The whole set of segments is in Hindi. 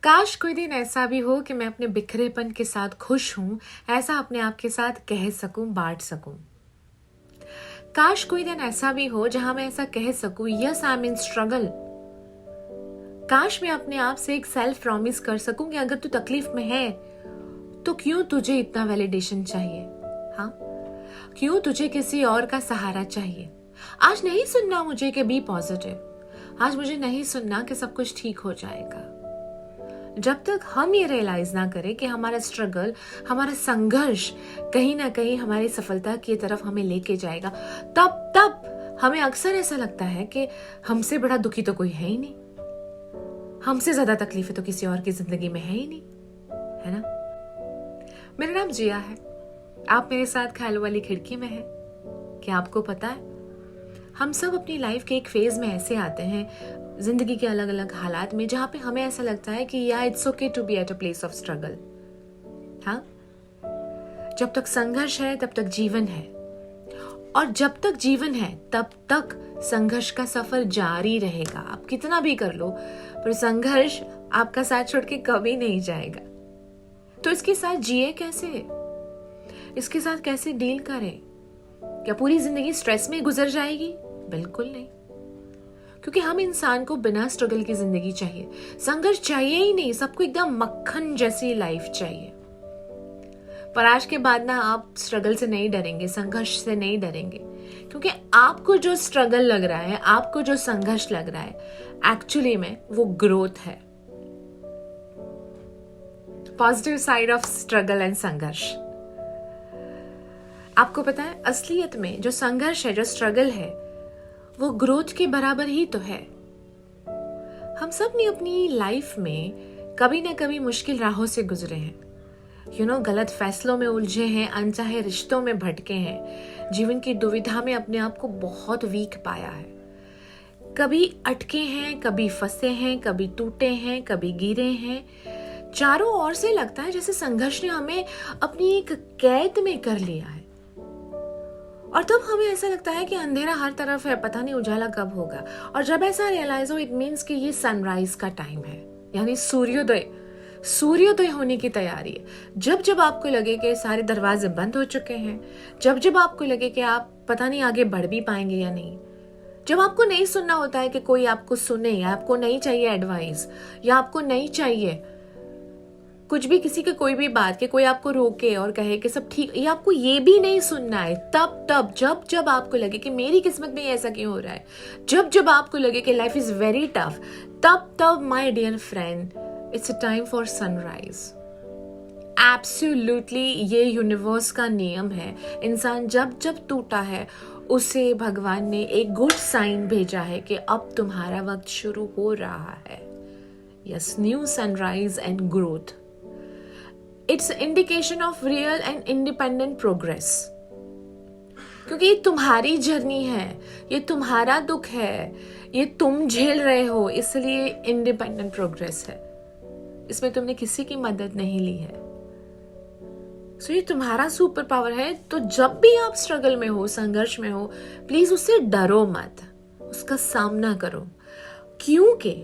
काश कोई दिन ऐसा भी हो कि मैं अपने बिखरेपन के साथ खुश हूं, ऐसा अपने आप के साथ कह सकूं, बांट सकूं। काश कोई दिन ऐसा भी हो जहां मैं ऐसा कह सकूं, yes I am in struggle. काश मैं अपने आप से एक सेल्फ प्रॉमिस कर सकूं कि अगर तू तकलीफ में है तो क्यों तुझे इतना वैलिडेशन चाहिए। हाँ, क्यों तुझे किसी और का सहारा चाहिए। आज नहीं सुनना मुझे कि बी पॉजिटिव। आज मुझे नहीं सुनना कि सब कुछ ठीक हो जाएगा। जब तक हम ये रियलाइज ना करें कि हमारा स्ट्रगल, हमारा संघर्ष कहीं ना कहीं हमारी सफलता की तरफ हमें लेके जाएगा, तब हमें अक्सर ऐसा लगता है कि हमसे बड़ा दुखी तो कोई है ही नहीं, हमसे ज्यादा तकलीफें तो किसी और की जिंदगी में है ही नहीं, है ना। मेरा नाम जिया है, आप मेरे साथ ख्यालों वाली खिड़की में हैं। क्या आपको पता है, हम सब अपनी लाइफ के एक फेज में ऐसे आते हैं जिंदगी के अलग अलग हालात में जहां पे हमें ऐसा लगता है कि या it's okay to be at a place of struggle. हाँ, जब तक संघर्ष है तब तक जीवन है, और जब तक जीवन है तब तक संघर्ष का सफर जारी रहेगा। आप कितना भी कर लो, पर संघर्ष आपका साथ छोड़ के कभी नहीं जाएगा। तो इसके साथ जिए कैसे, इसके साथ कैसे डील करें। क्या पूरी जिंदगी स्ट्रेस में गुजर जाएगी? बिल्कुल नहीं, क्योंकि हम इंसान को बिना स्ट्रगल की जिंदगी चाहिए, संघर्ष चाहिए ही नहीं। सबको एकदम मक्खन जैसी लाइफ चाहिए। पर आज के बाद ना आप स्ट्रगल से नहीं डरेंगे, संघर्ष से नहीं डरेंगे, क्योंकि आपको जो स्ट्रगल लग रहा है, आपको जो संघर्ष लग रहा है, एक्चुअली में वो ग्रोथ है। Positive side of struggle and संघर्ष। आपको पता है, असलियत में जो संघर्ष है, जो स्ट्रगल है, वो ग्रोथ के बराबर ही तो है। हम सब ने अपनी लाइफ में कभी ना कभी मुश्किल राहों से गुजरे हैं, गलत फैसलों में उलझे हैं, अनचाहे रिश्तों में भटके हैं, जीवन की दुविधा में अपने आप को बहुत वीक पाया है। कभी अटके हैं, कभी फंसे हैं, कभी टूटे हैं, कभी गिरे हैं। चारों ओर से लगता है जैसे संघर्ष ने हमें अपनी एक कैद में कर लिया है, और तब हमें ऐसा लगता है कि अंधेरा हर तरफ है, पता नहीं उजाला कब होगा। और जब ऐसा रियलाइज हो, इट मीन्स कि ये सनराइज का टाइम है, यानी सूर्योदय होने की तैयारी है। जब जब आपको लगे कि सारे दरवाजे बंद हो चुके हैं, जब जब आपको लगे कि आप पता नहीं आगे बढ़ भी पाएंगे या नहीं, जब आपको नहीं सुनना होता है कि कोई आपको सुने, या आपको नहीं चाहिए एडवाइस, या आपको नहीं चाहिए कुछ भी, किसी के कोई भी बात के कोई आपको रोके और कहे कि सब ठीक, या आपको ये भी नहीं सुनना है, तब जब जब आपको लगे कि मेरी किस्मत में ऐसा क्यों हो रहा है, जब जब आपको लगे कि लाइफ इज वेरी टफ, तब my dear friend, it's a time for sunrise. Absolutely, ये यूनिवर्स का नियम है। इंसान जब जब टूटा है, उसे भगवान ने एक गुड साइन भेजा है कि अब तुम्हारा वक्त शुरू हो रहा है। Yes, new sunrise and growth. It's indication of real and independent progress, क्योंकि ये तुम्हारी जर्नी है, ये तुम्हारा दुख है, ये तुम झेल रहे हो, इसलिए इंडिपेंडेंट प्रोग्रेस है। इसमें तुमने किसी की मदद नहीं ली है। सो ये तुम्हारा सुपर पावर है। तो जब भी आप स्ट्रगल में हो, संघर्ष में हो, प्लीज उससे डरो मत, उसका सामना करो, क्योंकि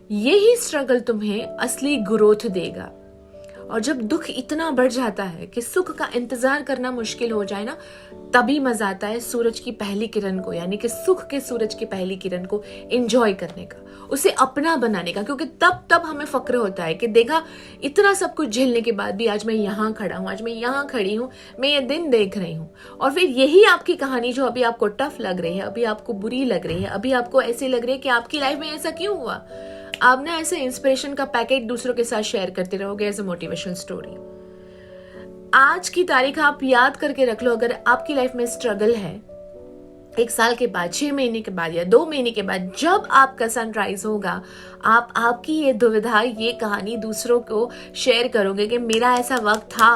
यही स्ट्रगल तुम्हें असली ग्रोथ देगा। और जब दुख इतना बढ़ जाता है कि सुख का इंतजार करना मुश्किल हो जाए ना, तभी मजा आता है सूरज की पहली किरण को, यानी कि सुख के सूरज की पहली किरण को एंजॉय करने का, उसे अपना बनाने का। क्योंकि तब हमें फक्र होता है कि देखा, इतना सब कुछ झेलने के बाद भी आज मैं यहाँ खड़ा हूँ, आज मैं यहाँ खड़ी हूँ, मैं ये दिन देख रही हूँ। और फिर यही आपकी कहानी जो अभी आपको टफ लग रही है, अभी आपको बुरी लग रही है, अभी आपको ऐसी लग रही है कि आपकी लाइफ में ऐसा क्यों हुआ, आप ना ऐसे इंस्पिरेशन का पैकेट दूसरों के साथ शेयर करते रहोगे एज अ मोटिवेशनल स्टोरी। आज की तारीख आप याद करके रख लो, अगर आपकी लाइफ में स्ट्रगल है, 1 साल के बाद, 6 महीने के बाद, या 2 महीने के बाद, जब आपका सनराइज होगा, आप आपकी ये दुविधा, ये कहानी दूसरों को शेयर करोगे कि मेरा ऐसा वक्त था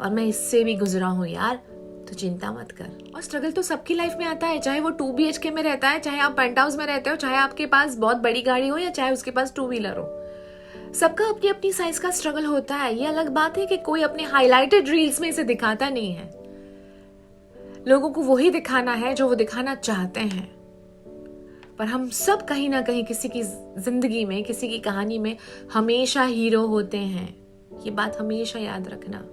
और मैं इससे भी गुजरा हूं यार, तो चिंता मत कर। और स्ट्रगल तो सबकी लाइफ में आता है, चाहे वो 2 BHK में रहता है, चाहे आप पेंट हाउस में रहते हो, चाहे आपके पास बहुत बड़ी गाड़ी हो, या चाहे उसके पास 2 व्हीलर हो। सबका अपनी अपनी साइज का स्ट्रगल होता है। ये अलग बात है कि कोई अपने हाईलाइटेड रील्स में इसे दिखाता नहीं है। लोगों को वही दिखाना है जो वो दिखाना चाहते हैं। पर हम सब कहीं ना कहीं किसी की जिंदगी में, किसी की कहानी में हमेशा हीरो होते हैं। ये बात हमेशा याद रखना।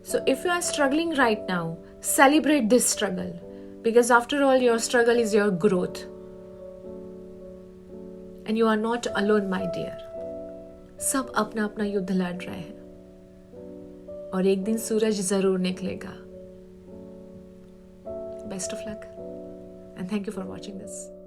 So if you are struggling right now, celebrate this struggle, because after all your struggle is your growth and you are not alone my dear. सब अपना अपना युद्ध लड़ रहे हैं और एक दिन सूरज जरूर निकलेगा। Best of luck and thank you for watching this.